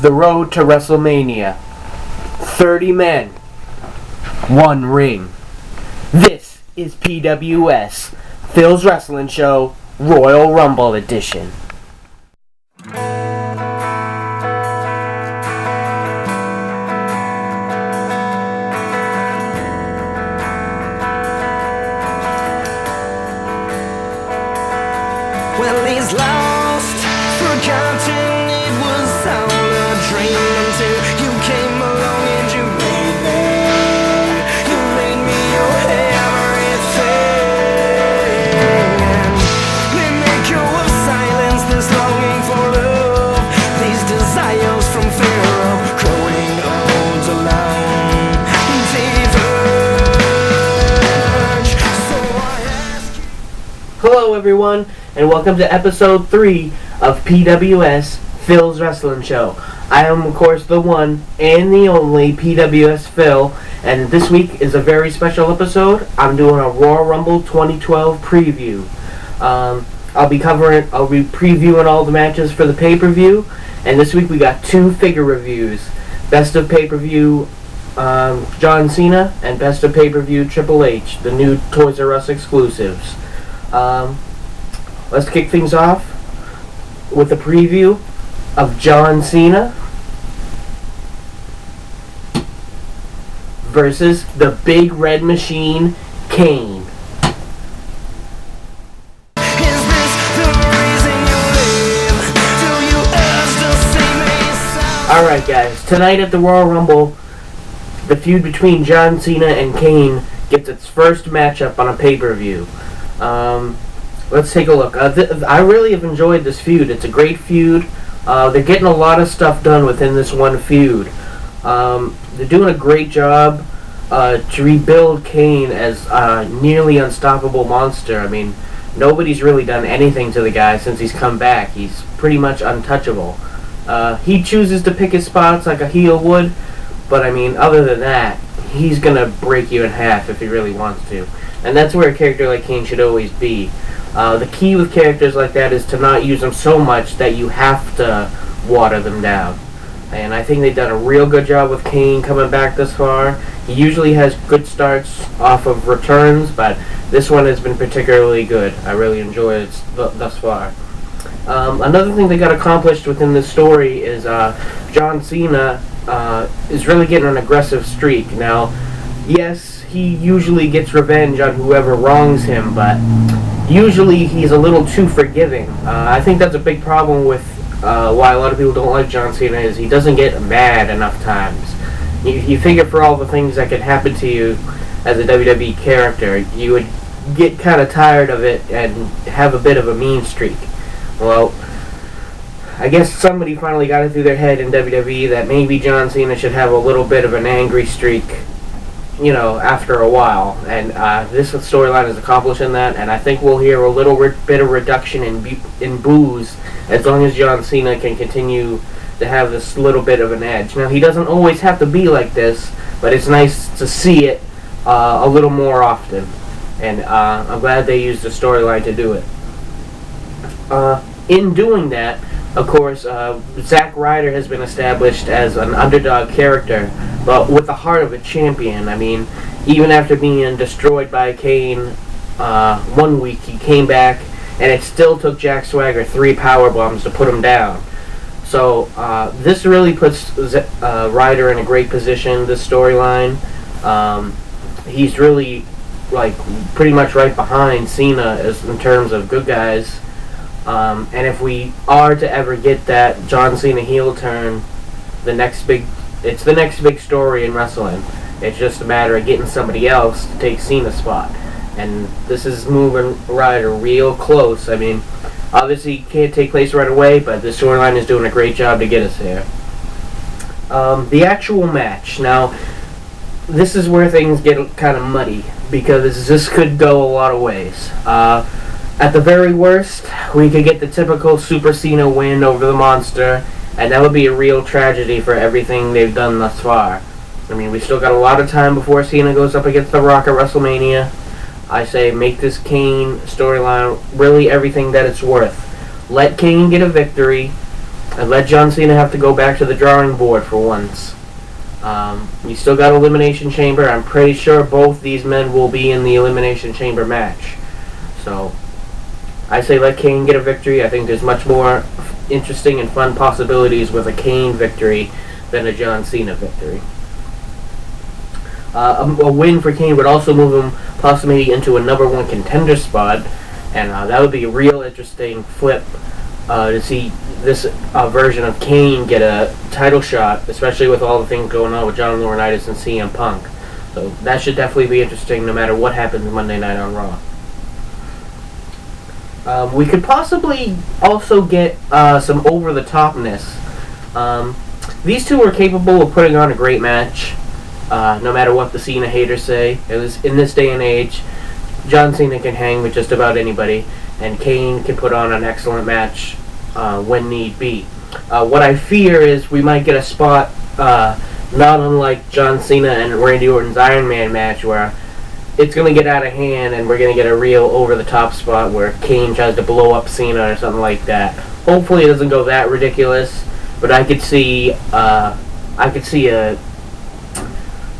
The road to WrestleMania. 30 men. 1 ring. This is PWS, Phil's Wrestling Show, Royal Rumble Edition. Well, he's lost, forgotten, it was all a dream until you came along and you made me your everything. Let me go of silence, this longing for love, these desires from fear of growing old alone. Diverge, so I ask you. Hello everyone, and welcome to episode 3 of PWS Phil's Wrestling Show. I am, of course, the one and the only PWSPhil, and this week is a very special episode. I'm doing a Royal Rumble 2012 preview. I'll be previewing all the matches for the pay-per-view, and this week we got 2 figure reviews. Best of pay-per-view John Cena, and best of pay-per-view Triple H, the new Toys R Us exclusives. Let's kick things off with a preview of John Cena versus the Big Red Machine, Kane. Is this the reason you live? Do you still see me? Alright guys, tonight at the Royal Rumble, the feud between John Cena and Kane gets its first matchup on a pay-per-view. Let's take a look. I really have enjoyed this feud. It's a great feud. They're getting a lot of stuff done within this one feud. They're doing a great job to rebuild Kane as a nearly unstoppable monster. I mean, nobody's really done anything to the guy since he's come back. He's pretty much untouchable. He chooses to pick his spots like a heel would, but I mean, other than that, he's gonna break you in half if he really wants to. And that's where a character like Kane should always be. The key with characters like that is to not use them so much that you have to water them down. And I think they've done a real good job with Kane coming back this far. He usually has good starts off of returns, but this one has been particularly good. I really enjoy it thus far. Another thing they got accomplished within this story is John Cena is really getting an aggressive streak. Now, yes, he usually gets revenge on whoever wrongs him, but usually he's a little too forgiving. I think that's a big problem with why a lot of people don't like John Cena is he doesn't get mad enough times. You figure for all the things that could happen to you as a WWE character, you would get kind of tired of it and have a bit of a mean streak. Well, I guess somebody finally got it through their head in WWE that maybe John Cena should have a little bit of an angry streak, you know, after a while, and this storyline is accomplishing that, and I think we'll hear a little bit of reduction in boos as long as John Cena can continue to have this little bit of an edge. Now, he doesn't always have to be like this, but it's nice to see it a little more often, and I'm glad they used the storyline to do it. In doing that, of course, Zack Ryder has been established as an underdog character, but with the heart of a champion. I mean, even after being destroyed by Kane one week, he came back, and it still took Jack Swagger 3 power bombs to put him down. So this really puts Ryder in a great position, this storyline. He's really, like, pretty much right behind Cena as in terms of good guys. And if we are to ever get that John Cena heel turn, it's the next big story in wrestling. It's just a matter of getting somebody else to take Cena's spot. And this is moving Ryder real close. I mean, obviously it can't take place right away, but the storyline is doing a great job to get us there. The actual match. Now, this is where things get kind of muddy, because this could go a lot of ways. At the very worst, we could get the typical Super Cena win over the monster, and that would be a real tragedy for everything they've done thus far. I mean, we still got a lot of time before Cena goes up against The Rock at WrestleMania. I say make this Kane storyline really everything that it's worth. Let Kane get a victory, and let John Cena have to go back to the drawing board for once. You still got Elimination Chamber. I'm pretty sure both these men will be in the Elimination Chamber match. So, I say let Kane get a victory. I think there's much more interesting and fun possibilities with a Kane victory than a John Cena victory. A win for Kane would also move him possibly into a number one contender spot, and that would be a real interesting flip to see this version of Kane get a title shot, especially with all the things going on with John Laurinaitis and CM Punk. So that should definitely be interesting no matter what happens Monday night on Raw. We could possibly also get some over-the-topness. These two are capable of putting on a great match, no matter what the Cena haters say. It was in this day and age, John Cena can hang with just about anybody, and Kane can put on an excellent match when need be. What I fear is we might get a spot not unlike John Cena and Randy Orton's Iron Man match where it's going to get out of hand and we're going to get a real over-the-top spot where Kane tries to blow up Cena or something like that. Hopefully it doesn't go that ridiculous, but I could see a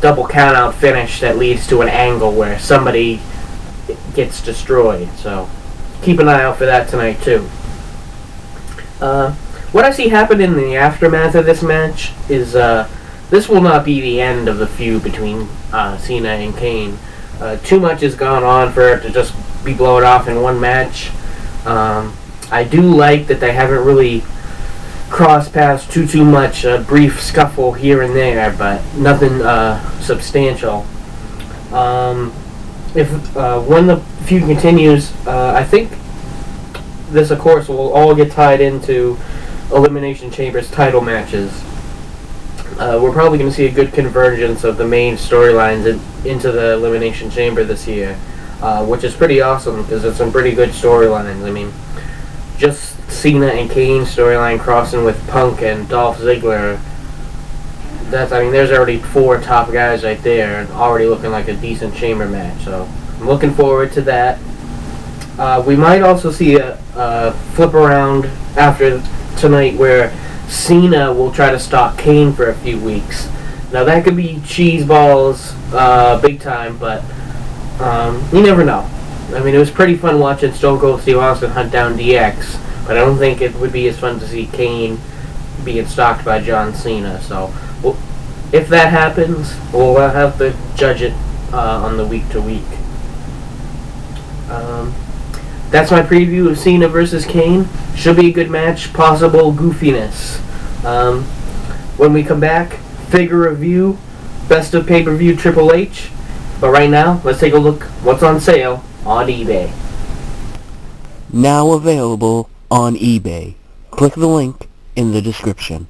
double count-out finish that leads to an angle where somebody gets destroyed. So keep an eye out for that tonight too. What I see happen in the aftermath of this match is this will not be the end of the feud between Cena and Kane. Too much has gone on for it to just be blown off in one match. I do like that they haven't really crossed paths too much. A brief scuffle here and there, but nothing substantial. When the feud continues, I think this, of course, will all get tied into Elimination Chamber's title matches. We're probably going to see a good convergence of the main storylines into the Elimination Chamber this year, which is pretty awesome because it's some pretty good storylines. I mean, just Cena and Kane storyline crossing with Punk and Dolph Ziggler. There's already 4 top guys right there, already looking like a decent chamber match. So I'm looking forward to that. We might also see a flip around after tonight where Cena will try to stalk Kane for a few weeks. Now that could be cheese balls big time, but you never know. I mean, it was pretty fun watching Stone Cold Steve Austin hunt down DX, but I don't think it would be as fun to see Kane being stalked by John Cena. So if that happens, we'll have to judge it on the week to week. That's my preview of Cena versus Kane. Should be a good match. Possible goofiness. When we come back, figure review, best of pay-per-view Triple H. But right now, let's take a look what's on sale on eBay. Now available on eBay. Click the link in the description.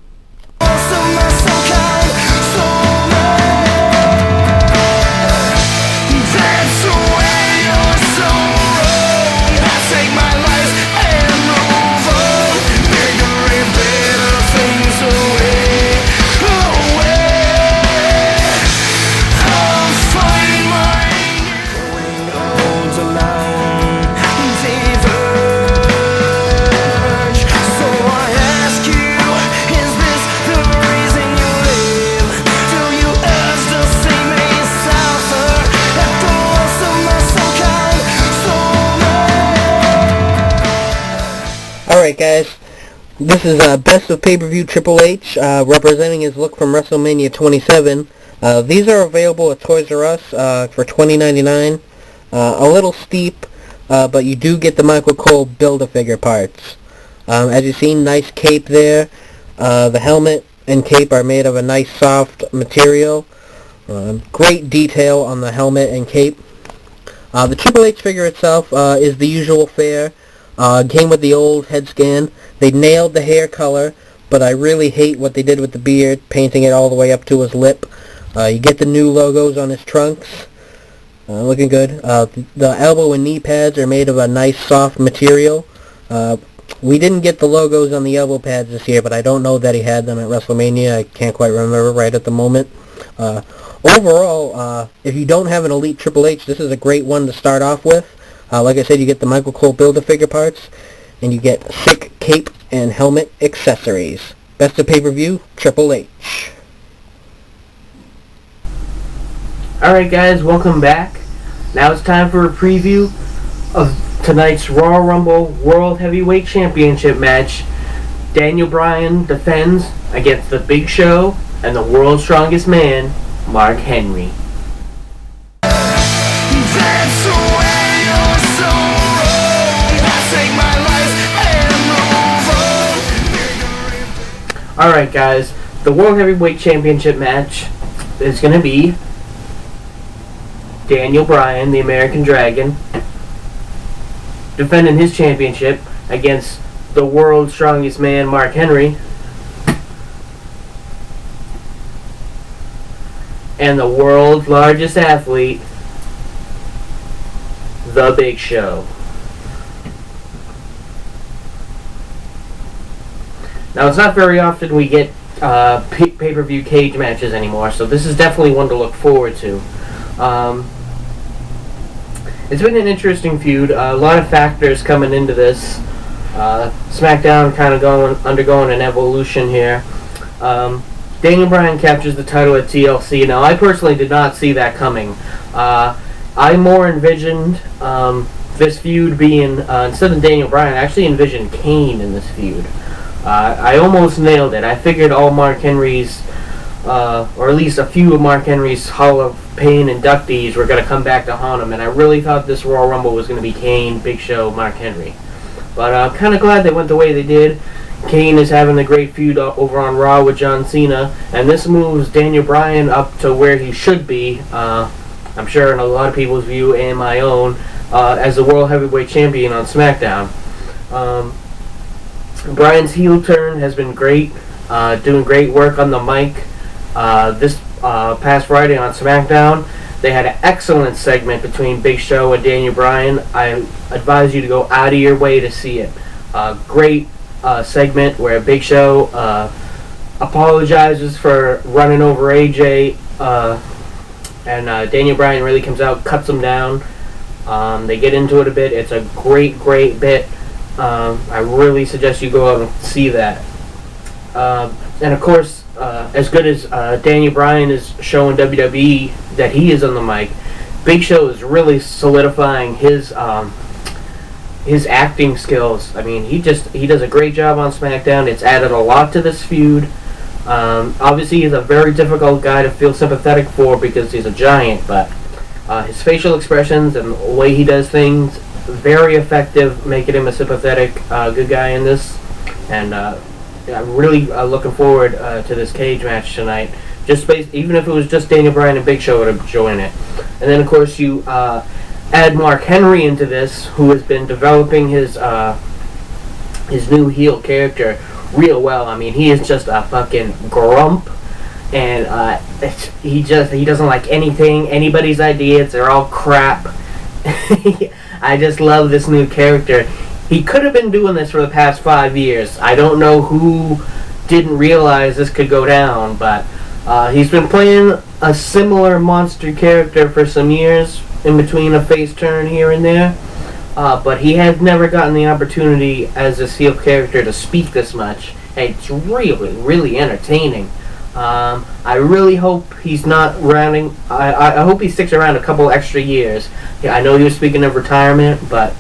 Alright guys, this is Best of Pay-Per-View Triple H, representing his look from WrestleMania 27. These are available at Toys R Us for $20.99. A little steep, but you do get the Michael Cole Build-A-Figure parts. As you've seen, nice cape there. The helmet and cape are made of a nice soft material. Great detail on the helmet and cape. The Triple H figure itself is the usual fare. Came with the old head scan. They nailed the hair color, but I really hate what they did with the beard, painting it all the way up to his lip. You get the new logos on his trunks. Looking good. The elbow and knee pads are made of a nice soft material. We didn't get the logos on the elbow pads this year, but I don't know that he had them at WrestleMania. I can't quite remember right at the moment. Overall, if you don't have an Elite Triple H, this is a great one to start off with. Like I said, you get the Michael Cole Build-A-Figure parts. and you get sick cape and helmet accessories. Best of pay-per-view, Triple H. Alright guys, welcome back. Now it's time for a preview of tonight's Royal Rumble World Heavyweight Championship match. Daniel Bryan defends against the Big Show and the world's strongest man, Mark Henry. That's the way you're so wrong. I take my life and move on. Alright guys, the World Heavyweight Championship match is going to be Daniel Bryan, the American Dragon, defending his championship against the world's strongest man, Mark Henry, and the world's largest athlete, the Big Show. Now, it's not very often we get pay-per-view cage matches anymore, so this is definitely one to look forward to. It's been an interesting feud. A lot of factors coming into this. SmackDown kind of undergoing an evolution here. Daniel Bryan captures the title at TLC. Now, I personally did not see that coming. I more envisioned this feud being, instead of Daniel Bryan, I actually envisioned Kane in this feud. I almost nailed it. I figured all Mark Henry's, or at least a few of Mark Henry's Hall of Fame inductees were going to come back to haunt him, and I really thought this Royal Rumble was going to be Kane, Big Show, Mark Henry. But I'm kind of glad they went the way they did. Kane is having a great feud over on Raw with John Cena, and this moves Daniel Bryan up to where he should be, I'm sure in a lot of people's view and my own, as the World Heavyweight Champion on SmackDown. Bryan's heel turn has been great, doing great work on the mic. This past Friday on SmackDown, they had an excellent segment between Big Show and Daniel Bryan. I advise you to go out of your way to see it. Great segment where Big Show apologizes for running over AJ, and Daniel Bryan really comes out, cuts him down. They get into it a bit. It's a great bit. I really suggest you go out and see that. And of course, as good as Daniel Bryan is showing WWE that he is on the mic, Big Show is really solidifying his acting skills. I mean, he does a great job on SmackDown. It's added a lot to this feud. Obviously, he's a very difficult guy to feel sympathetic for because he's a giant, but his facial expressions and the way he does things, very effective, making him a sympathetic good guy in this. And I'm really looking forward to this cage match tonight. Even if it was just Daniel Bryan and Big Show would have joined it. And then, of course, you add Mark Henry into this, who has been developing his new heel character real well. I mean, he is just a fucking grump, and he doesn't like anybody's ideas. They're all crap. I just love this new character. He could have been doing this for the past 5 years. I don't know who didn't realize this could go down, but he's been playing a similar monster character for some years, in between a face turn here and there. But he has never gotten the opportunity as a heel character to speak this much. And it's really entertaining. I really hope he's not rounding. I hope he sticks around a couple extra years. Yeah, I know he was speaking of retirement, but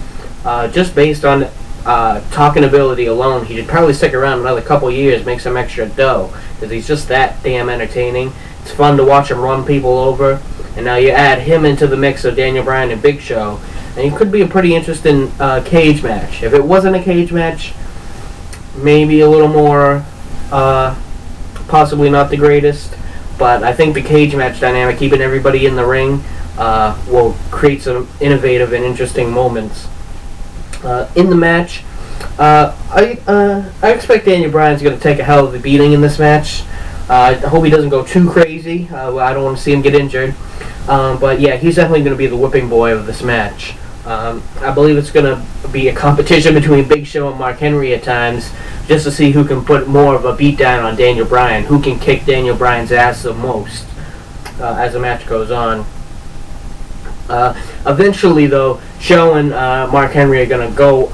just based on talking ability alone, he should probably stick around another couple years, make some extra dough, because he's just that damn entertaining. It's fun to watch him run people over. And now you add him into the mix of Daniel Bryan and Big Show, and it could be a pretty interesting cage match. If it wasn't a cage match, maybe a little more, possibly not the greatest, but I think the cage match dynamic, keeping everybody in the ring, will create some innovative and interesting moments. In the match, I expect Daniel Bryan's going to take a hell of a beating in this match. I hope he doesn't go too crazy. I don't want to see him get injured. But yeah, he's definitely going to be the whipping boy of this match. I believe it's going to be a competition between Big Show and Mark Henry at times, just to see who can put more of a beat down on Daniel Bryan, who can kick Daniel Bryan's ass the most as the match goes on. Eventually, though, Show and Mark Henry are going to go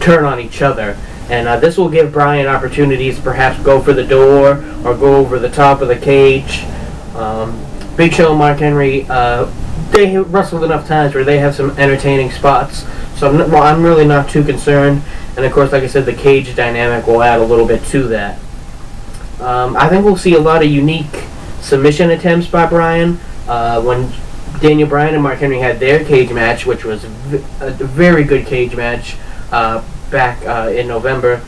turn on each other. And this will give Bryan opportunities to perhaps go for the door or go over the top of the cage. Big Show and Mark Henry, they have wrestled enough times where they have some entertaining spots. So I'm really not too concerned. And of course, like I said, the cage dynamic will add a little bit to that. I think we'll see a lot of unique submission attempts by Bryan. When Daniel Bryan and Mark Henry had their cage match, which was a very good cage match back in November,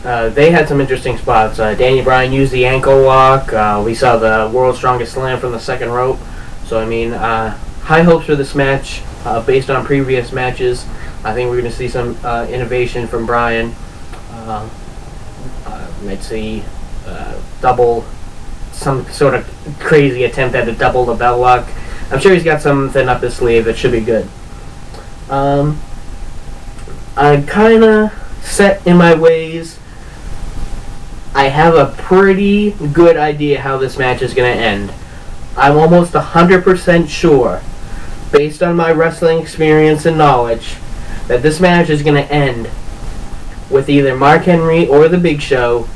they had some interesting spots. Daniel Bryan used the ankle lock. We saw the World's Strongest Slam from the second rope. So, I mean, high hopes for this match based on previous matches. I think we're going to see some innovation from Bryan. Might see some sort of crazy attempt at a double the bell lock. I'm sure he's got something up his sleeve that should be good. I'm kind of set in my ways. I have a pretty good idea how this match is going to end. I'm almost 100% sure, based on my wrestling experience and knowledge, that this match is going to end with either Mark Henry or the Big Show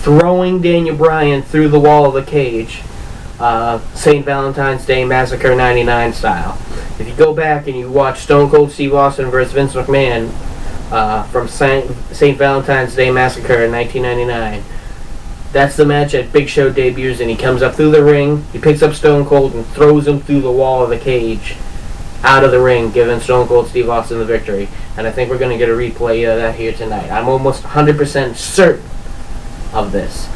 throwing Daniel Bryan through the wall of the cage, St. Valentine's Day Massacre 99 style. If you go back and you watch Stone Cold Steve Austin vs. Vince McMahon from St. Valentine's Day Massacre in 1999, that's the match that Big Show debuts, and he comes up through the ring, he picks up Stone Cold and throws him through the wall of the cage, out of the ring, giving Stone Cold Steve Austin the victory. And I think we're going to get a replay of that here tonight. I'm almost 100% certain of this.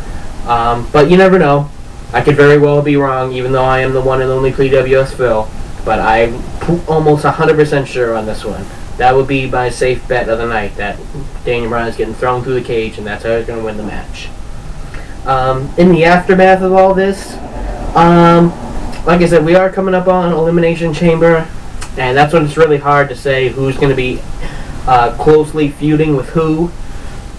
But you never know. I could very well be wrong, even though I am the one and only PWSPhil. But I'm almost 100% sure on this one. That would be my safe bet of the night, that Daniel Bryan is getting thrown through the cage, and that's how he's going to win the match. In the aftermath of all this, like I said, we are coming up on Elimination Chamber, and that's when it's really hard to say who's going to be closely feuding with who.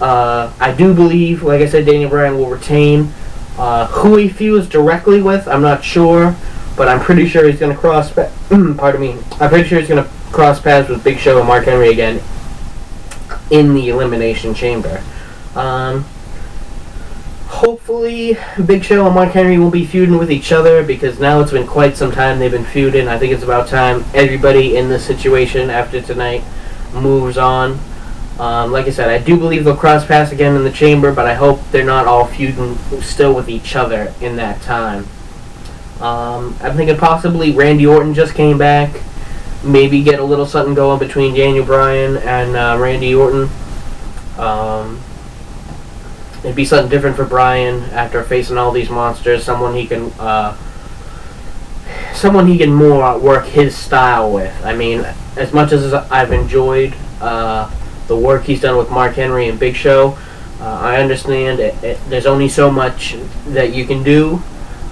I do believe, like I said, Daniel Bryan will retain. Who he feuds directly with, I'm not sure, but I'm pretty sure he's going to cross. Pardon me. I'm pretty sure he's going to cross paths with Big Show and Mark Henry again in the Elimination Chamber. Hopefully, Big Show and Mark Henry will be feuding with each other, because now it's been quite some time they've been feuding. I think it's about time everybody in this situation after tonight moves on. Like I said, I do believe they'll cross paths again in the chamber, but I hope they're not all feuding still with each other in that time. I'm thinking possibly Randy Orton just came back. Maybe get a little something going between Daniel Bryan and Randy Orton. It'd be something different for Bryan after facing all these monsters. Someone he can more work his style with. I mean, as much as I've enjoyed the work he's done with Mark Henry and Big Show, I understand there's only so much that you can do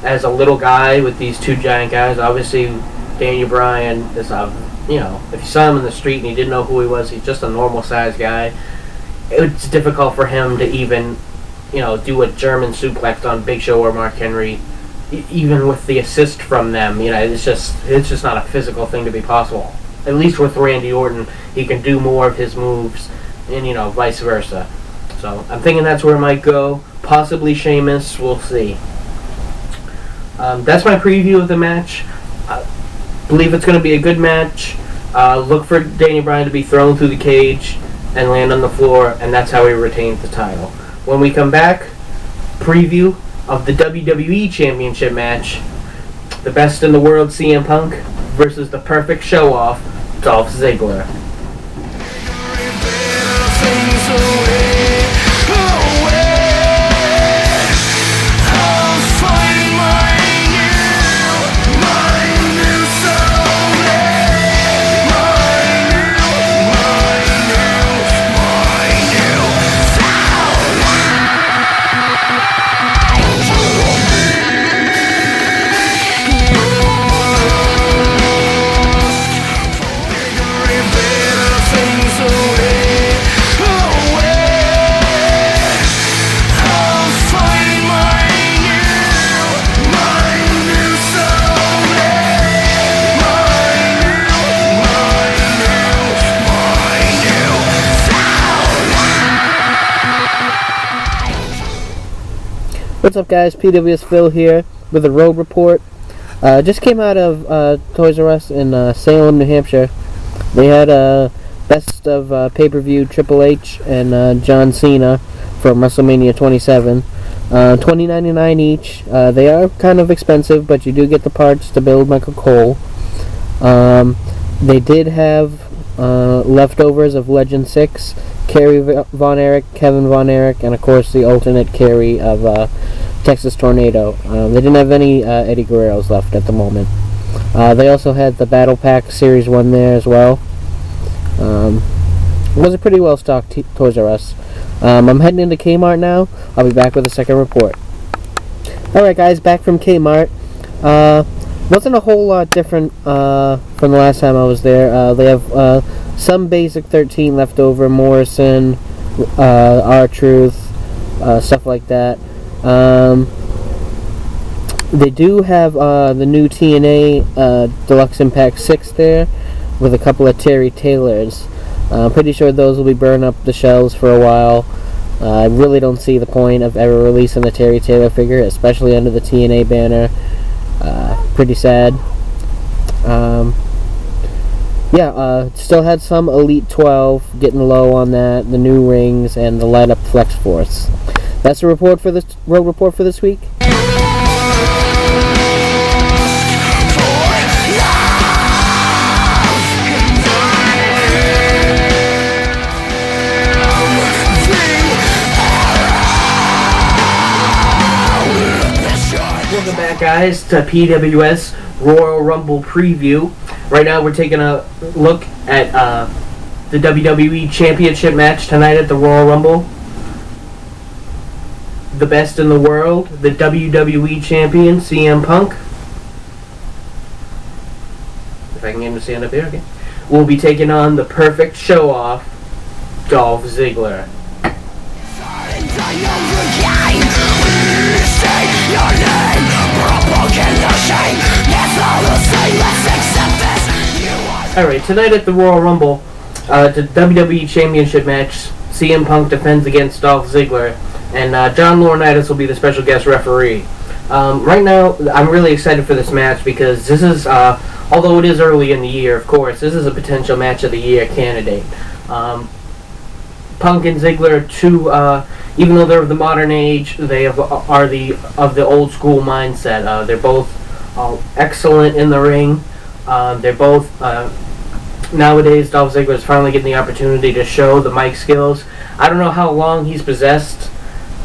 as a little guy with these two giant guys. Obviously, Daniel Bryan is, if you saw him in the street and you didn't know who he was, he's just a normal-sized guy. It's difficult for him to even, do a German suplex on Big Show or Mark Henry, even with the assist from them. It's just not a physical thing to be possible. At least with Randy Orton, he can do more of his moves, and vice versa. So I'm thinking that's where it might go. Possibly Sheamus. We'll see. That's my preview of the match. I believe it's going to be a good match. Look for Daniel Bryan to be thrown through the cage and land on the floor, and that's how he retains the title. When we come back, preview of the WWE Championship match. The best in the world, CM Punk, versus the perfect show-off, Dolph Ziggler. Away. What's up, guys? PWSPhil here with a road report. Just came out of Toys R Us in Salem, New Hampshire. They had a best of pay-per-view Triple H and John Cena from WrestleMania 27. $20.99 each. They are kind of expensive, but you do get the parts to build Michael Cole. They did have leftovers of Legend 6, Kerry Von Erich, Kevin Von Erich, and of course the alternate Kerry of Texas Tornado. They didn't have any Eddie Guerreros left at the moment. They also had the Battle Pack Series 1 there as well. It was a pretty well stocked Toys R Us. I'm heading into Kmart now. I'll be back with a second report. Alright guys, back from Kmart. Wasn't a whole lot different from the last time I was there. They have some basic 13 left over, Morrison, R-Truth, stuff like that. They do have the new TNA Deluxe Impact 6 there with a couple of Terry Taylors. I'm pretty sure those will be burning up the shelves for a while. I really don't see the point of ever releasing the Terry Taylor figure, especially under the TNA banner. Pretty sad. Still had some Elite 12, getting low on that, the new rings, and the light up Flex Force. That's the report for this road report for this week. Welcome back, guys, to PWS Royal Rumble preview. Right now we're taking a look at the WWE Championship match tonight at the Royal Rumble. The best in the world, the WWE Champion, CM Punk. If I can get him to stand up here, okay. Will be taking on the perfect show-off, Dolph Ziggler. Alright, tonight at the Royal Rumble, the WWE Championship match, CM Punk defends against Dolph Ziggler, and John Laurinaitis will be the special guest referee. Right now, I'm really excited for this match because this is, although it is early in the year, of course, this is a potential match of the year candidate. Punk and Ziggler, even though they're of the modern age, they are of the old school mindset. They're both excellent in the ring. They're both nowadays. Dolph Ziggler is finally getting the opportunity to show the mic skills. I don't know how long he's possessed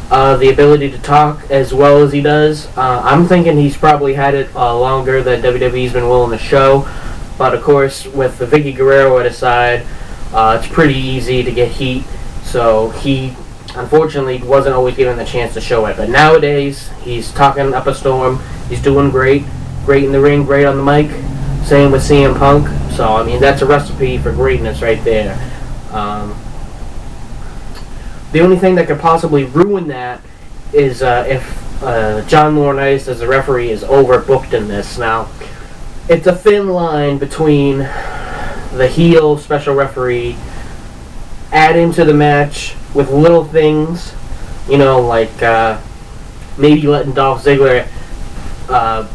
the ability to talk as well as he does. I'm thinking he's probably had it longer than WWE's been willing to show. But of course, with the Vicky Guerrero at his side, it's pretty easy to get heat. So he, unfortunately, wasn't always given the chance to show it. But nowadays, he's talking up a storm. He's doing great. Great in the ring, great on the mic. Same with CM Punk. So, I mean, that's a recipe for greatness right there. The only thing that could possibly ruin that is if John Laurinaitis as the referee is overbooked in this. Now, it's a thin line between the heel special referee, add into the match with little things, like maybe letting Dolph Ziggler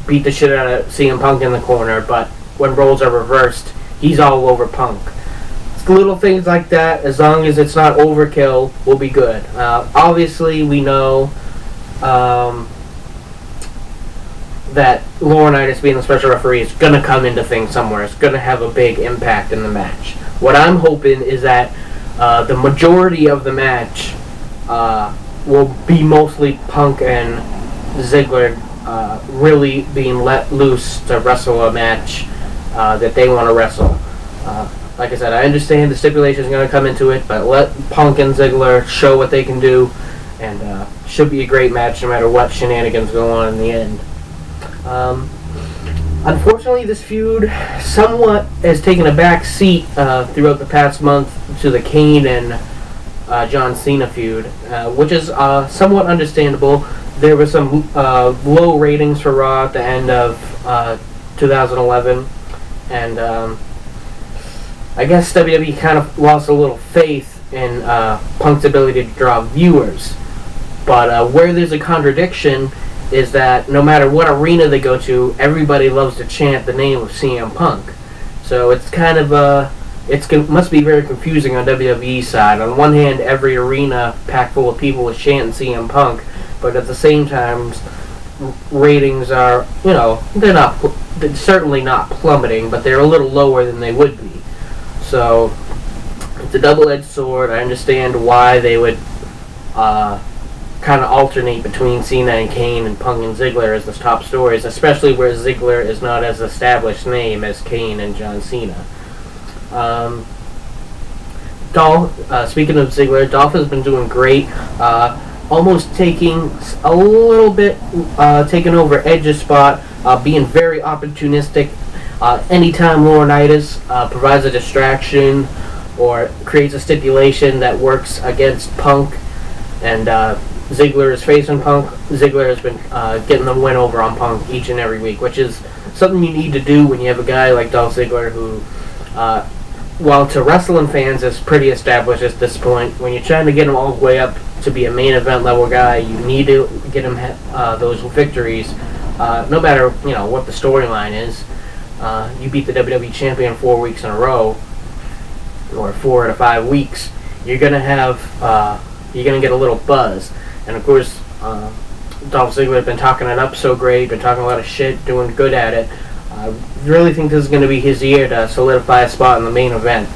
beat the shit out of CM Punk in the corner, but when roles are reversed, he's all over Punk. It's little things like that, as long as it's not overkill, will be good. Obviously, we know that Laurinaitis being the special referee is going to come into things somewhere. It's going to have a big impact in the match. What I'm hoping is that the majority of the match will be mostly Punk and Ziggler really being let loose to wrestle a match that they want to wrestle. Like I said, I understand the stipulation is going to come into it, but let Punk and Ziggler show what they can do, and should be a great match no matter what shenanigans go on in the end. Unfortunately, this feud somewhat has taken a back seat throughout the past month to the Kane and John Cena feud, which is somewhat understandable. There were some low ratings for Raw at the end of 2011, and I guess WWE kind of lost a little faith in Punk's ability to draw viewers. But where there's a contradiction is that no matter what arena they go to, everybody loves to chant the name of CM Punk. So it's kind of must be very confusing on WWE's side. On one hand, every arena packed full of people is chanting CM Punk, but at the same time, ratings are, they're certainly not plummeting, but they're a little lower than they would be. So it's a double-edged sword. I understand why they would kind of alternate between Cena and Kane and Punk and Ziggler as the top stories, especially where Ziggler is not as established name as Kane and John Cena. Speaking of Ziggler, Dolph has been doing great, almost taking a little bit, taking over Edge's spot, being very opportunistic. Anytime Laurinaitis provides a distraction or creates a stipulation that works against Punk, and Ziggler is facing Punk, Ziggler has been getting the win over on Punk each and every week, which is something you need to do when you have a guy like Dolph Ziggler who, while to wrestling fans is pretty established at this point, when you're trying to get him all the way up to be a main event level guy, you need to get him those victories, no matter what the storyline is. You beat the WWE champion 4 weeks in a row, or 4 out of 5 weeks, you're gonna get a little buzz. And of course, Dolph Ziggler has been talking it up so great, been talking a lot of shit, doing good at it. I really think this is going to be his year to solidify a spot in the main event.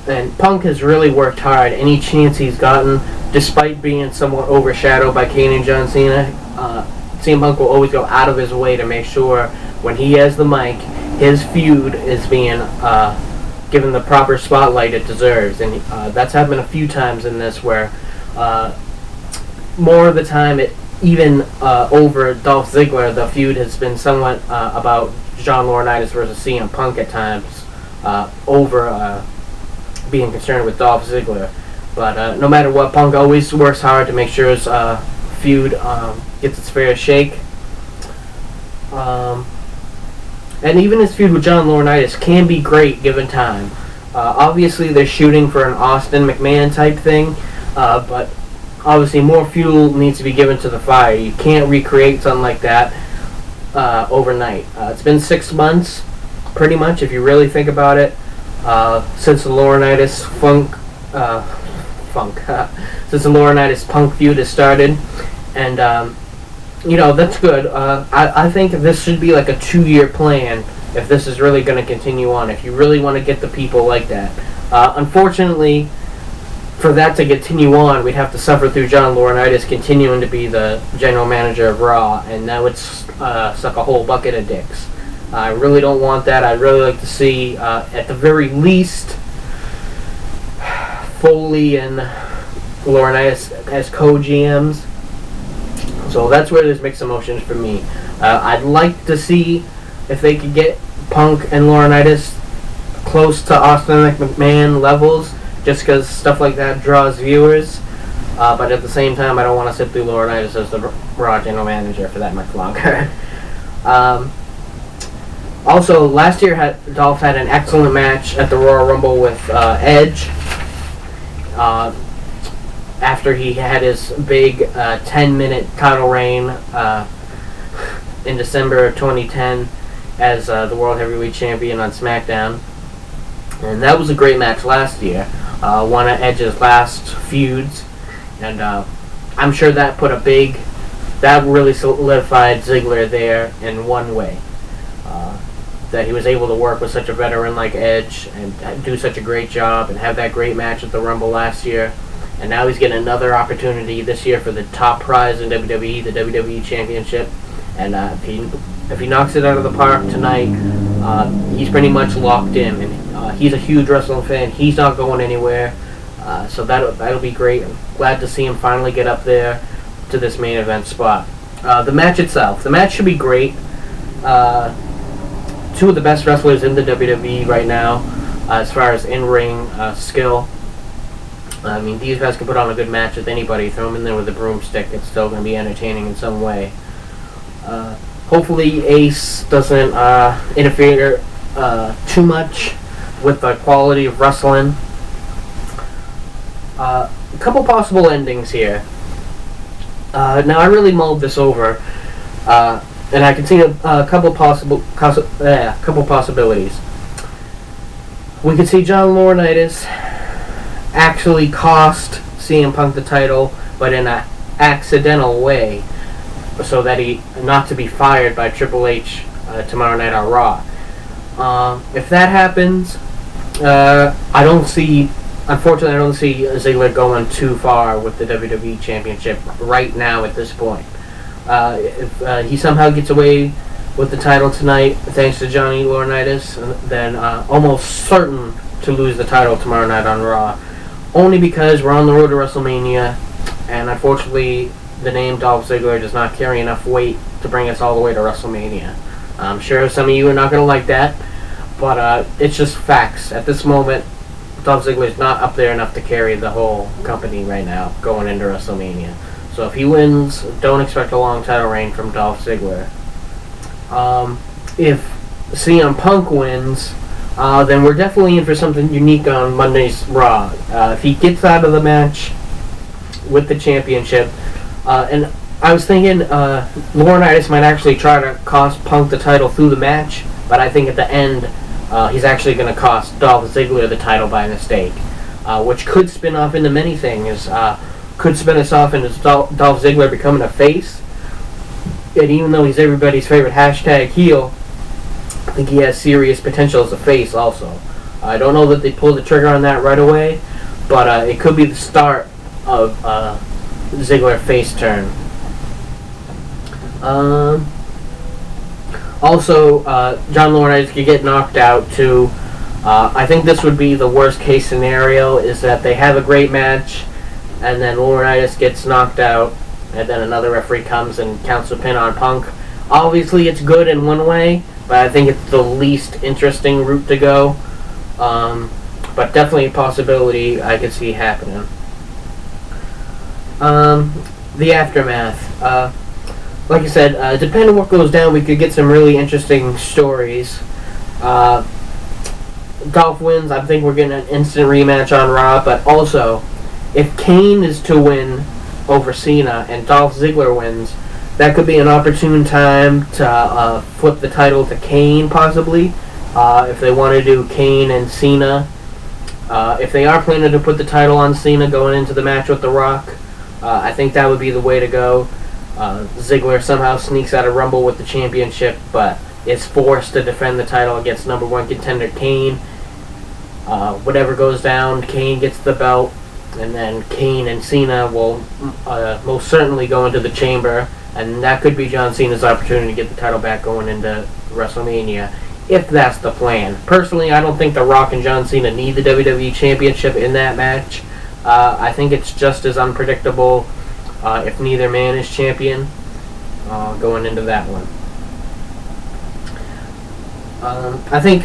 And Punk has really worked hard any chance he's gotten, despite being somewhat overshadowed by Kane and John Cena. CM Punk will always go out of his way to make sure when he has the mic, his feud is being given the proper spotlight it deserves. And that's happened a few times in this where more of the time even over Dolph Ziggler, the feud has been somewhat about John Laurinaitis versus CM Punk at times, over being concerned with Dolph Ziggler. But no matter what, Punk always works hard to make sure his feud gets its fair shake. And even his feud with John Laurinaitis can be great given time. Obviously, they're shooting for an Austin McMahon type thing, but obviously more fuel needs to be given to the fire. You can't recreate something like that overnight. It's been 6 months, pretty much, if you really think about it, since the Laurinaitis since the Laurinaitis Punk feud has started, and that's good. I think this should be like a 2-year plan if this is really going to continue on. If you really want to get the people like that, unfortunately, for that to continue on, we'd have to suffer through John Laurinaitis continuing to be the general manager of Raw, and that would suck a whole bucket of dicks. I really don't want that. I'd really like to see, at the very least, Foley and Laurinaitis as co-GMs. So that's where there's mixed emotions for me. I'd like to see if they could get Punk and Laurinaitis close to Austin McMahon levels, just because stuff like that draws viewers. But at the same time, I don't want to sit through Laurinaitis as the Raw general manager for that much longer. Also, last year Dolph had an excellent match at the Royal Rumble with Edge. After he had his big 10-minute title reign in December of 2010 as the World Heavyweight Champion on SmackDown. And that was a great match last year. One of Edge's last feuds. And I'm sure that that really solidified Ziggler there in one way. That he was able to work with such a veteran like Edge and do such a great job and have that great match at the Rumble last year. And now he's getting another opportunity this year for the top prize in WWE, the WWE Championship. And if he knocks it out of the park tonight, he's pretty much locked in. And he's a huge wrestling fan. He's not going anywhere. So that'll be great. I'm glad to see him finally get up there to this main event spot. The match itself. The match should be great. Two of the best wrestlers in the WWE right now, as far as in-ring skill. I mean, these guys can put on a good match with anybody. Throw them in there with a broomstick. It's still going to be entertaining in some way. Hopefully Ace doesn't interfere too much with the quality of wrestling. A couple possible endings here. Now I really mulled this over, and I can see a couple possibilities. We could see John Laurinaitis actually cost CM Punk the title, but in an accidental way, so that he not to be fired by Triple H tomorrow night on Raw. If that happens, unfortunately, I don't see Ziggler going too far with the WWE Championship right now at this point. If he somehow gets away with the title tonight, thanks to Johnny Laurinaitis, then almost certain to lose the title tomorrow night on Raw. Only because we're on the road to WrestleMania, and unfortunately, the name Dolph Ziggler does not carry enough weight to bring us all the way to WrestleMania. I'm sure some of you are not going to like that, but it's just facts. At this moment, Dolph Ziggler is not up there enough to carry the whole company right now going into WrestleMania. So if he wins, don't expect a long title reign from Dolph Ziggler. If CM Punk wins, then we're definitely in for something unique on Monday's Raw. If he gets out of the match with the championship, and I was thinking Laurinaitis might actually try to cost Punk the title through the match, but I think at the end he's actually going to cost Dolph Ziggler the title by mistake, which could spin off into many things. Could spin us off into Dolph Ziggler becoming a face, and even though he's everybody's favorite hashtag heel, I think he has serious potential as a face also. I don't know that they pull the trigger on that right away, but it could be the start of Ziggler face turn. Also, John Laurinaitis could get knocked out too. I think this would be the worst case scenario, is that they have a great match and then Laurinaitis gets knocked out and then another referee comes and counts the pin on Punk. Obviously it's good in one way, but I think it's the least interesting route to go. But definitely a possibility I could see happening. The aftermath. Like I said, depending on what goes down, we could get some really interesting stories. Dolph wins, I think we're getting an instant rematch on Raw, but also, if Kane is to win over Cena and Dolph Ziggler wins, that could be an opportune time to flip the title to Kane, possibly, if they want to do Kane and Cena. If they are planning to put the title on Cena going into the match with The Rock, I think that would be the way to go. Ziggler somehow sneaks out of Rumble with the championship, but is forced to defend the title against number one contender Kane. Whatever goes down, Kane gets the belt, and then Kane and Cena will most certainly go into the chamber, and that could be John Cena's opportunity to get the title back going into WrestleMania, if that's the plan. Personally, I don't think The Rock and John Cena need the WWE Championship in that match. I think it's just as unpredictable if neither man is champion going into that one. I think,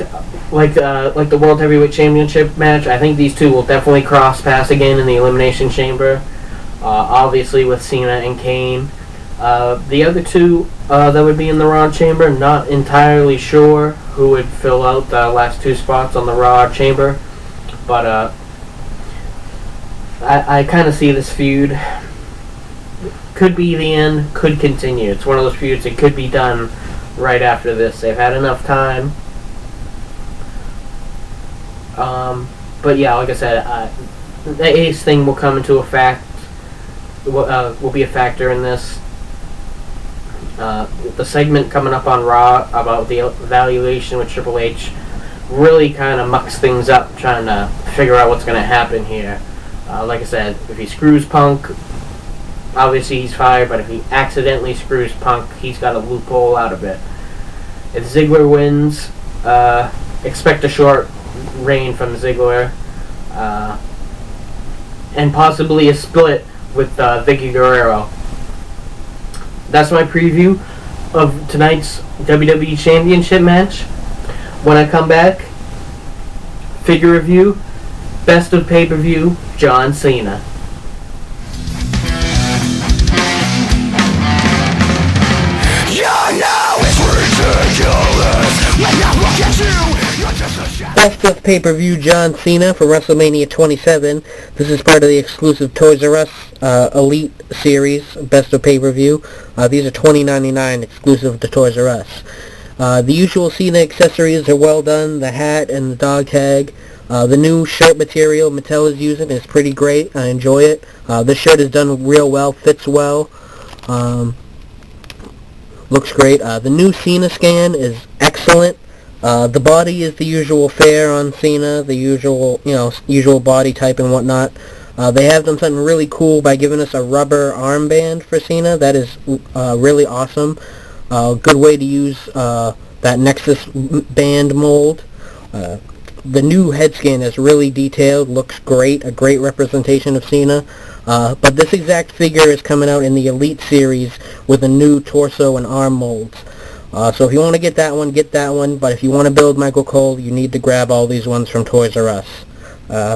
like the World Heavyweight Championship match, I think these two will definitely cross paths again in the Elimination Chamber. Obviously with Cena and Kane. The other two that would be in the Raw Chamber, not entirely sure who would fill out the last two spots on the Raw Chamber. But I kind of see this feud. Could be the end, could continue. It's one of those feuds that could be done right after this. They've had enough time. But yeah, like I said, the Ace thing will come into effect. Will be a factor in this. The segment coming up on Raw about the evaluation with Triple H really kind of mucks things up, trying to figure out what's going to happen here. Like I said, if he screws Punk, obviously he's fired, but if he accidentally screws Punk, he's got a loophole out of it. If Ziggler wins, expect a short reign from Ziggler, and possibly a split with Vicky Guerrero. That's my preview of tonight's WWE Championship match. When I come back, figure review, best of pay-per-view, John Cena. You know it's ridiculous when I look at you. Best of Pay-Per-View John Cena for WrestleMania 27. This is part of the exclusive Toys R Us Elite Series, Best of Pay-Per-View. These are $20.99 exclusive to Toys R Us. The usual Cena accessories are well done, the hat and the dog tag. The new shirt material Mattel is using is pretty great. I enjoy it. This shirt is done real well, fits well. Looks great. The new Cena scan is excellent. The body is the usual fare on Cena, the usual body type and whatnot. They have done something really cool by giving us a rubber armband for Cena. That is really awesome. Good way to use that Nexus band mold. The new head scan is really detailed, looks great, a great representation of Cena. But this exact figure is coming out in the Elite Series with a new torso and arm molds. So if you want to get that one, but if you want to build Michael Cole, you need to grab all these ones from Toys R Us.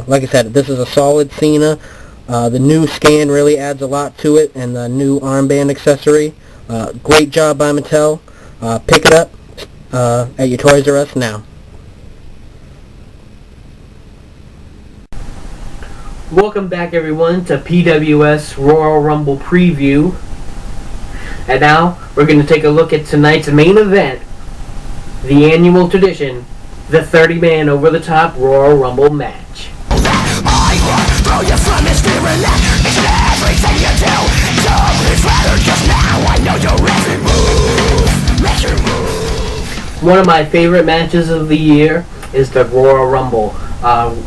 Like I said, this is a solid Cena. The new scan really adds a lot to it, and the new armband accessory. Great job by Mattel. Pick it up at your Toys R Us now. Welcome back, everyone, to PWS Royal Rumble Preview. And now, we're going to take a look at tonight's main event, the annual tradition, the 30-man over-the-top Royal Rumble match. One of my favorite matches of the year is the Royal Rumble.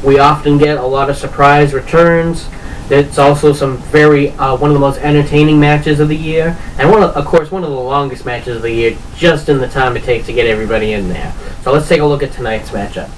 We often get a lot of surprise returns. It's also some one of the most entertaining matches of the year, and one of the longest matches of the year, just in the time it takes to get everybody in there. So let's take a look at tonight's matchup.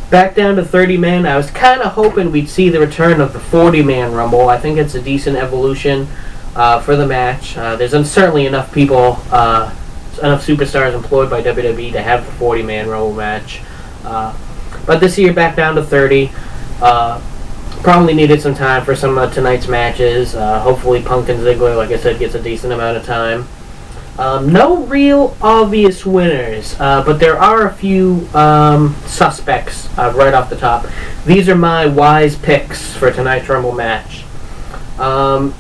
Back down to 30 men. I was kind of hoping we'd see the return of the 40-man Rumble. I think it's a decent evolution for the match. There's certainly enough people, enough superstars employed by WWE to have the 40-man Rumble match. But this year, back down to 30. Probably needed some time for some of tonight's matches. Hopefully Punk and Ziggler, like I said, gets a decent amount of time. No real obvious winners, but there are a few suspects right off the top. These are my wise picks for tonight's Rumble match. The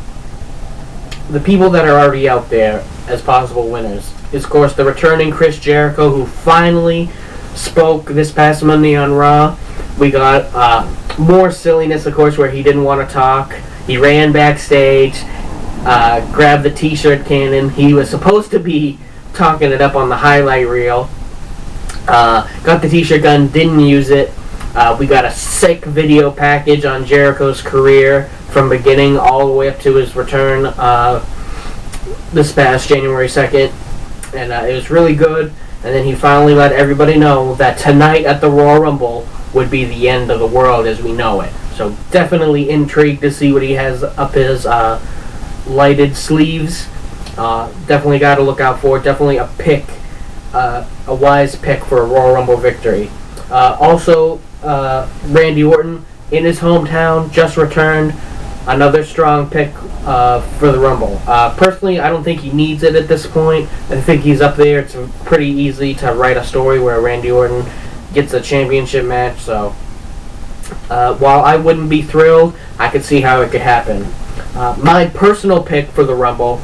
people that are already out there as possible winners is, of course, the returning Chris Jericho, who finally spoke this past Monday on Raw. We got more silliness, of course, where he didn't want to talk. He ran backstage, grabbed the t-shirt cannon. He was supposed to be talking it up on the highlight reel. Got the t-shirt gun, didn't use it. We got a sick video package on Jericho's career from beginning all the way up to his return this past January 2nd. And it was really good. And then he finally let everybody know that tonight at the Royal Rumble would be the end of the world as we know it. So definitely intrigued to see what he has up his lighted sleeves. Definitely got to look out for it. Definitely a pick, a wise pick for a Royal Rumble victory. Also, Randy Orton in his hometown just returned. Another strong pick for the Rumble. Personally, I don't think he needs it at this point. I think he's up there. It's pretty easy to write a story where Randy Orton gets a championship match. So while I wouldn't be thrilled, I could see how it could happen. My personal pick for the Rumble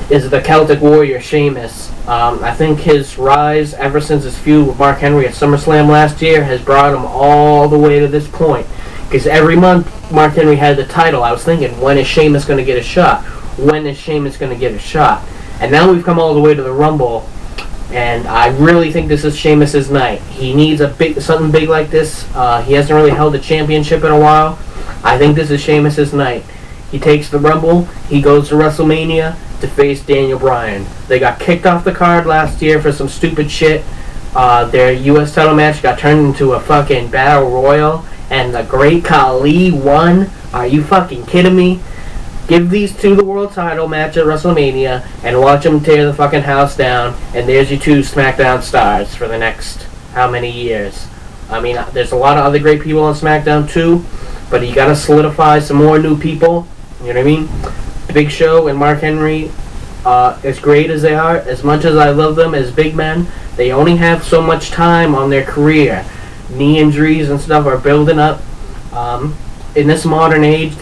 is the Celtic Warrior Sheamus. I think his rise ever since his feud with Mark Henry at SummerSlam last year has brought him all the way to this point. Because every month Mark Henry had the title, I was thinking, when is Sheamus going to get a shot? When is Sheamus going to get a shot? And now we've come all the way to the Rumble, and I really think this is Sheamus' night. He needs something big like this. He hasn't really held a championship in a while. I think this is Sheamus' night. He takes the Rumble, he goes to WrestleMania to face Daniel Bryan. They got kicked off the card last year for some stupid shit. Their U.S. title match got turned into a fucking battle royal, and the Great Khali won. Are you fucking kidding me? Give these two the world title match at WrestleMania and watch them tear the fucking house down, and there's your two SmackDown stars for the next how many years. I mean, there's a lot of other great people on SmackDown too, but you gotta solidify some more new people. You know what I mean? Big Show and Mark Henry as great as they are, as much as I love them as big men, they only have so much time on their career. Knee injuries and stuff are building up. In this modern age,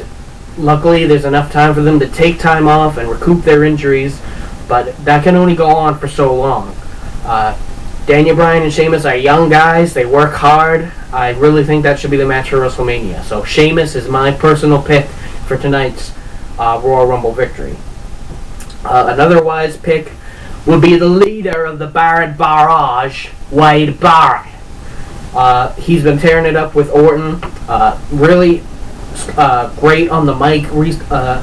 luckily there's enough time for them to take time off and recoup their injuries, but that can only go on for so long. Daniel Bryan and Sheamus are young guys. They work hard. I really think that should be the match for WrestleMania. So Sheamus is my personal pick for tonight's Royal Rumble victory. Another wise pick would be the leader of the Barrett Barrage, Wade Barrett. He's been tearing it up with Orton. Really great on the mic.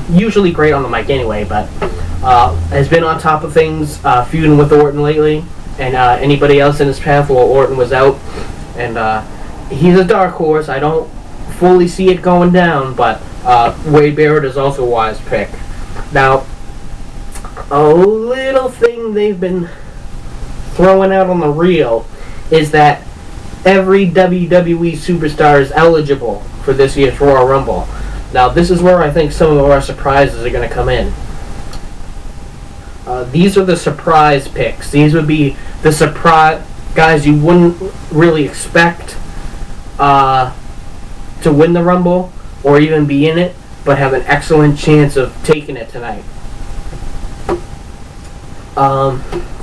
Usually great on the mic anyway, but has been on top of things, feuding with Orton lately. And anybody else in his path while Orton was out. And he's a dark horse. I don't fully see it going down, but Wade Barrett is also a wise pick. Now, a little thing they've been throwing out on the reel is that every WWE superstar is eligible for this year's Royal Rumble. Now, this is where I think some of our surprises are going to come in. These are the surprise picks. These would be the surprise guys you wouldn't really expect to win the Rumble or even be in it, but have an excellent chance of taking it tonight.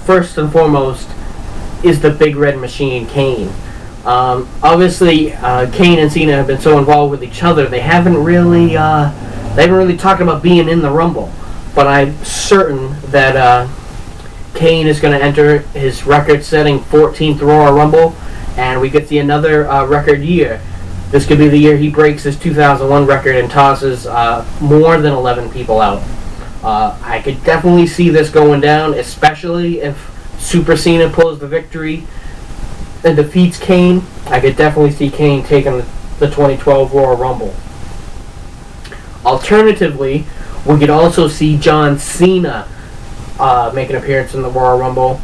First and foremost is the Big Red Machine, Kane. Obviously, Kane and Cena have been so involved with each other, they haven't really talked about being in the Rumble. But I'm certain that Kane is going to enter his record-setting 14th Royal Rumble, and we could see another record year. This could be the year he breaks his 2001 record and tosses more than 11 people out. I could definitely see this going down, especially if Super Cena pulls the victory and defeats Kane. I could definitely see Kane taking the 2012 Royal Rumble. Alternatively, we could also see John Cena make an appearance in the Royal Rumble.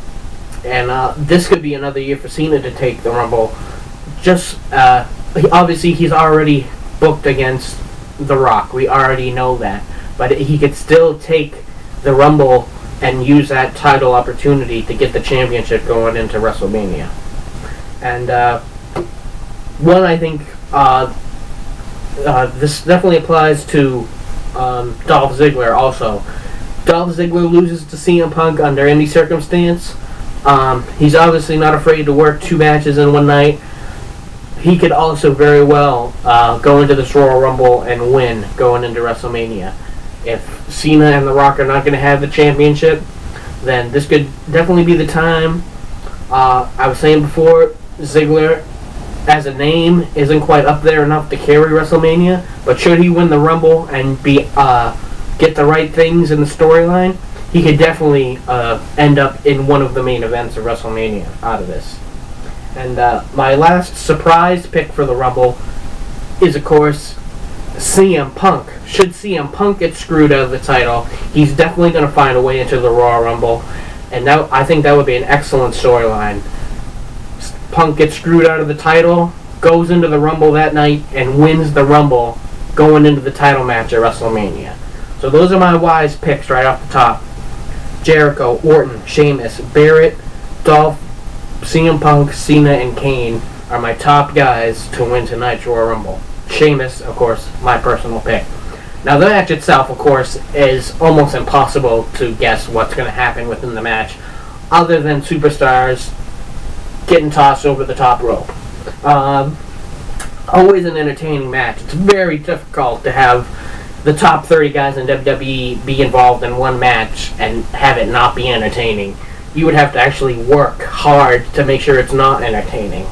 And this could be another year for Cena to take the Rumble. Obviously, he's already booked against The Rock. We already know that. But he could still take the Rumble and use that title opportunity to get the championship going into WrestleMania. And one, I think, this definitely applies to Dolph Ziggler also. Dolph Ziggler loses to CM Punk under any circumstance. He's obviously not afraid to work 2 matches in one night. He could also very well go into this Royal Rumble and win going into WrestleMania. If Cena and The Rock are not going to have the championship, then this could definitely be the time. I was saying before, Ziggler as a name isn't quite up there enough to carry WrestleMania, but should he win the Rumble and get the right things in the storyline, he could definitely end up in one of the main events of WrestleMania out of this. And my last surprise pick for the Rumble is, of course, CM Punk. Should CM Punk get screwed out of the title, he's definitely going to find a way into the Royal Rumble, and I think that would be an excellent storyline. Punk gets screwed out of the title, goes into the Rumble that night, and wins the Rumble going into the title match at WrestleMania. So those are my wise picks right off the top. Jericho, Orton, Sheamus, Barrett, Dolph, CM Punk, Cena, and Kane are my top guys to win tonight's Royal Rumble. Sheamus, of course, my personal pick. Now, the match itself, of course, is almost impossible to guess what's going to happen within the match, other than superstars getting tossed over the top rope. Always an entertaining match. It's very difficult to have the top 30 guys in WWE be involved in one match and have it not be entertaining. You would have to actually work hard to make sure it's not entertaining.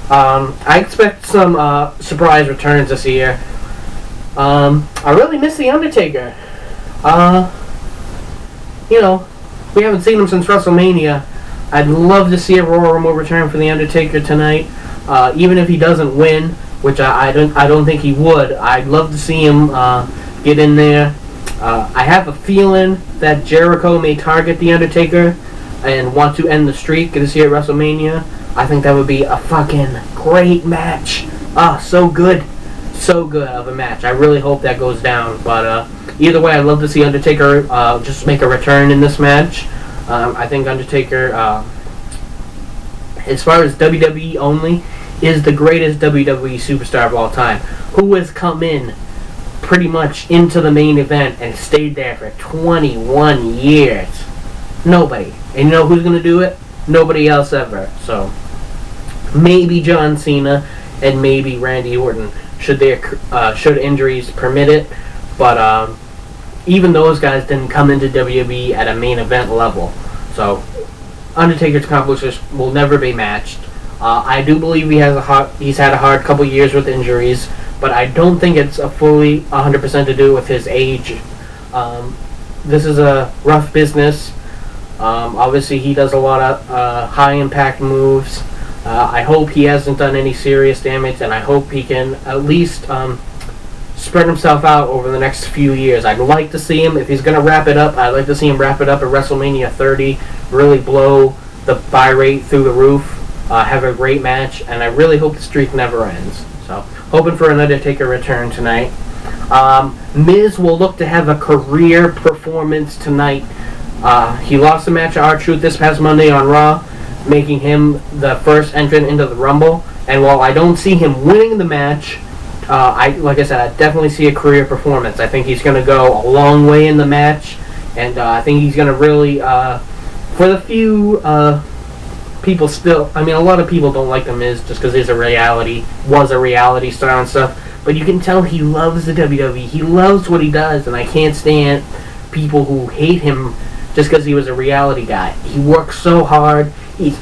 I expect some surprise returns this year. I really miss The Undertaker. We haven't seen him since WrestleMania. I'd love to see a Royal Rumble return for The Undertaker tonight. Even if he doesn't win, which I don't think he would, I'd love to see him get in there. I have a feeling that Jericho may target The Undertaker and want to end the streak this year at WrestleMania. I think that would be a fucking great match. So good. so good of a match. I really hope that goes down. But either way, I'd love to see Undertaker just make a return in this match. I think Undertaker, as far as WWE only, is the greatest WWE superstar of all time, who has come in pretty much into the main event and stayed there for 21 years. Nobody. And you know who's going to do it? Nobody else ever. So, maybe John Cena and maybe Randy Orton, should injuries permit it. But even those guys didn't come into WWE at a main event level. So, Undertaker's accomplishments will never be matched. I do believe he's had a hard couple years with injuries, but I don't think it's a fully 100% to do with his age. This is a rough business. Obviously, he does a lot of high-impact moves. I hope he hasn't done any serious damage, and I hope he can at least spread himself out over the next few years. I'd like to see him, if he's going to wrap it up, I'd like to see him wrap it up at WrestleMania 30, really blow the buy rate through the roof, have a great match, and I really hope the streak never ends. So, hoping for an Undertaker return tonight. Miz will look to have a career performance tonight. He lost the match at R-Truth this past Monday on Raw, making him the first entrant into the Rumble. And while I don't see him winning the match, like I said, I definitely see a career performance. I think he's going to go a long way in the match, and I think he's going to really, for the few people still, I mean, a lot of people don't like The Miz just because was a reality star and stuff, but you can tell he loves the WWE. He loves what he does, and I can't stand people who hate him just because he was a reality guy. He works so hard. He's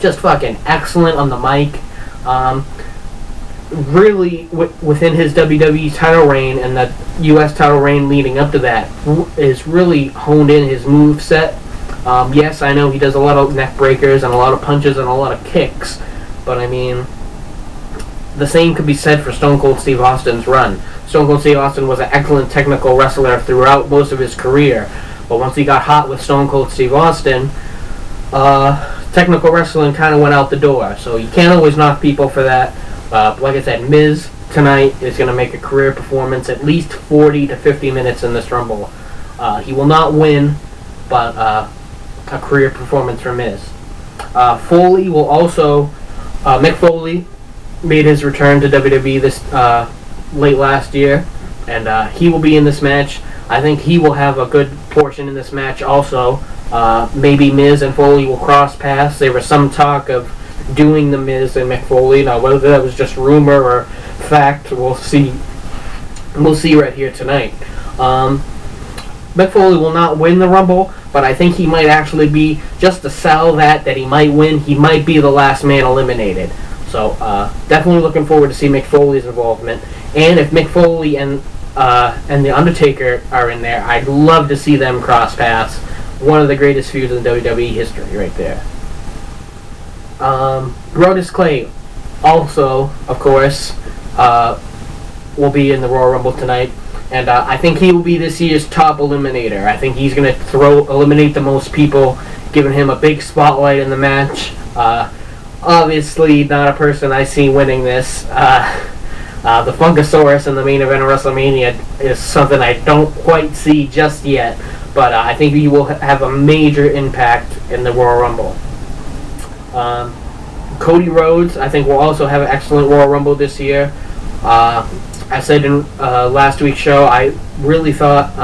just fucking excellent on the mic. Really, within his WWE title reign and the U.S. title reign leading up to that, is really honed in his move set. Yes, I know he does a lot of neck breakers and a lot of punches and a lot of kicks, but I mean, the same could be said for Stone Cold Steve Austin's run. Stone Cold Steve Austin was an excellent technical wrestler throughout most of his career, but once he got hot with Stone Cold Steve Austin, technical wrestling kind of went out the door. So you can't always knock people for that. Like I said, Miz tonight is going to make a career performance, at least 40 to 50 minutes in this Rumble. He will not win, but a career performance for Miz. Foley will also, Mick Foley made his return to WWE this late last year, and he will be in this match. I think he will have a good portion in this match also. Maybe Miz and Foley will cross paths. There was some talk of doing the Miz and Mick Foley. Now, whether that was just rumor or fact, we'll see. We'll see right here tonight. Mick Foley will not win the Rumble, but I think he might actually be, just to sell that he might win, he might be the last man eliminated. So, definitely looking forward to see Mick Foley's involvement. And if Mick Foley and The Undertaker are in there, I'd love to see them cross paths. One of the greatest feuds in WWE history right there. Brodus Clay also, of course, will be in the Royal Rumble tonight. And I think he will be this year's top eliminator. I think he's going to eliminate the most people, giving him a big spotlight in the match. Obviously, not a person I see winning this. The Funkasaurus in the main event of WrestleMania is something I don't quite see just yet. But I think he will have a major impact in the Royal Rumble. Cody Rhodes, I think, will also have an excellent Royal Rumble this year. I said in last week's show, I really thought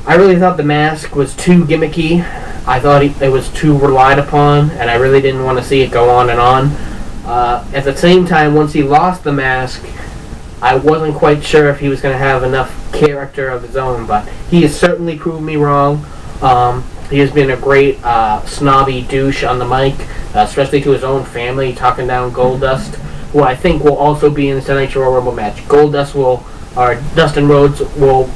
the mask was too gimmicky. I thought it was too relied upon, and I really didn't want to see it go on and on. At the same time, once he lost the mask, I wasn't quite sure if he was going to have enough character of his own, but he has certainly proved me wrong. He has been a great snobby douche on the mic, especially to his own family, talking down Goldust, who I think will also be in tonight's Royal Rumble match. Dustin Rhodes will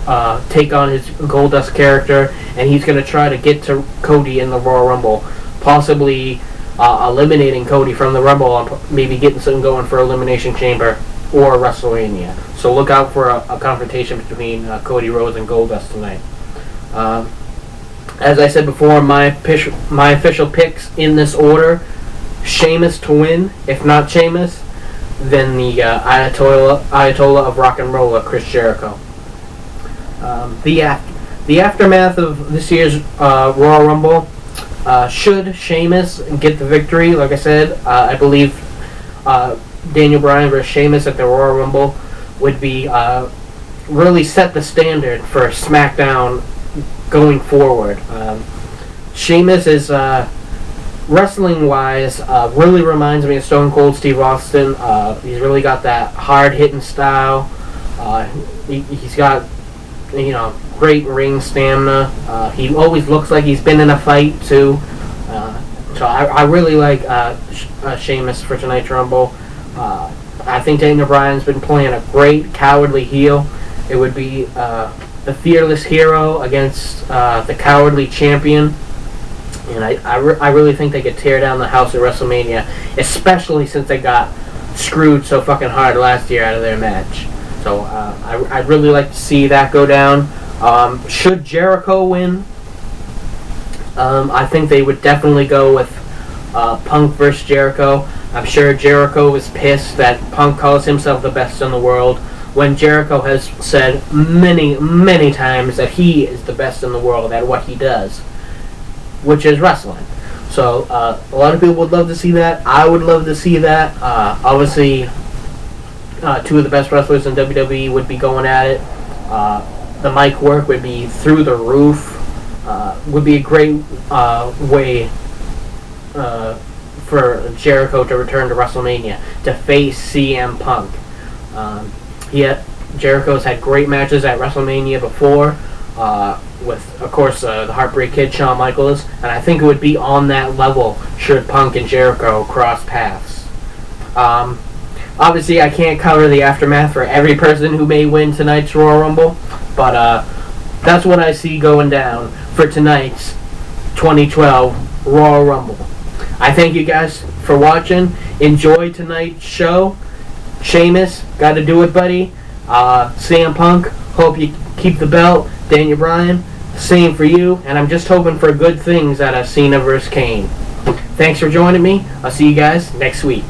take on his Goldust character, and he's going to try to get to Cody in the Royal Rumble, possibly eliminating Cody from the Rumble and maybe getting something going for Elimination Chamber or WrestleMania. So look out for a confrontation between Cody Rhodes and Goldust tonight. As I said before, my official picks in this order: Sheamus to win, if not Sheamus. than the Ayatollah of rock and roll, Chris Jericho. The aftermath of this year's Royal Rumble, should Sheamus get the victory, like I said, I believe Daniel Bryan versus Sheamus at the Royal Rumble would be really set the standard for SmackDown going forward. Sheamus is wrestling-wise really reminds me of Stone Cold Steve Austin. He's really got that hard-hitting style. He's got great ring stamina. He always looks like he's been in a fight too. So I really like Sheamus for tonight's Rumble. I think Daniel Bryan's been playing a great cowardly heel. It would be the fearless hero against the cowardly champion. And I really think they could tear down the house at WrestleMania, especially since they got screwed so fucking hard last year out of their match. So I'd really like to see that go down. Should Jericho win, I think they would definitely go with Punk versus Jericho. I'm sure Jericho is pissed that Punk calls himself the best in the world, when Jericho has said many, many times that he is the best in the world at what he does, which is wrestling. So a lot of people would love to see that. I would love to see that. Obviously, two of the best wrestlers in WWE would be going at it. The mic work would be through the roof. Would be a great way for Jericho to return to WrestleMania, to face CM Punk. Jericho's had great matches at WrestleMania before, with, of course, the Heartbreak Kid, Shawn Michaels, and I think it would be on that level should Punk and Jericho cross paths. Obviously, I can't cover the aftermath for every person who may win tonight's Royal Rumble, but that's what I see going down for tonight's 2012 Royal Rumble. I thank you guys for watching. Enjoy tonight's show. Sheamus, gotta do it, buddy. CM Punk, hope you keep the belt. Daniel Bryan, same for you. And I'm just hoping for good things out of Cena vs. Kane. Thanks for joining me. I'll see you guys next week.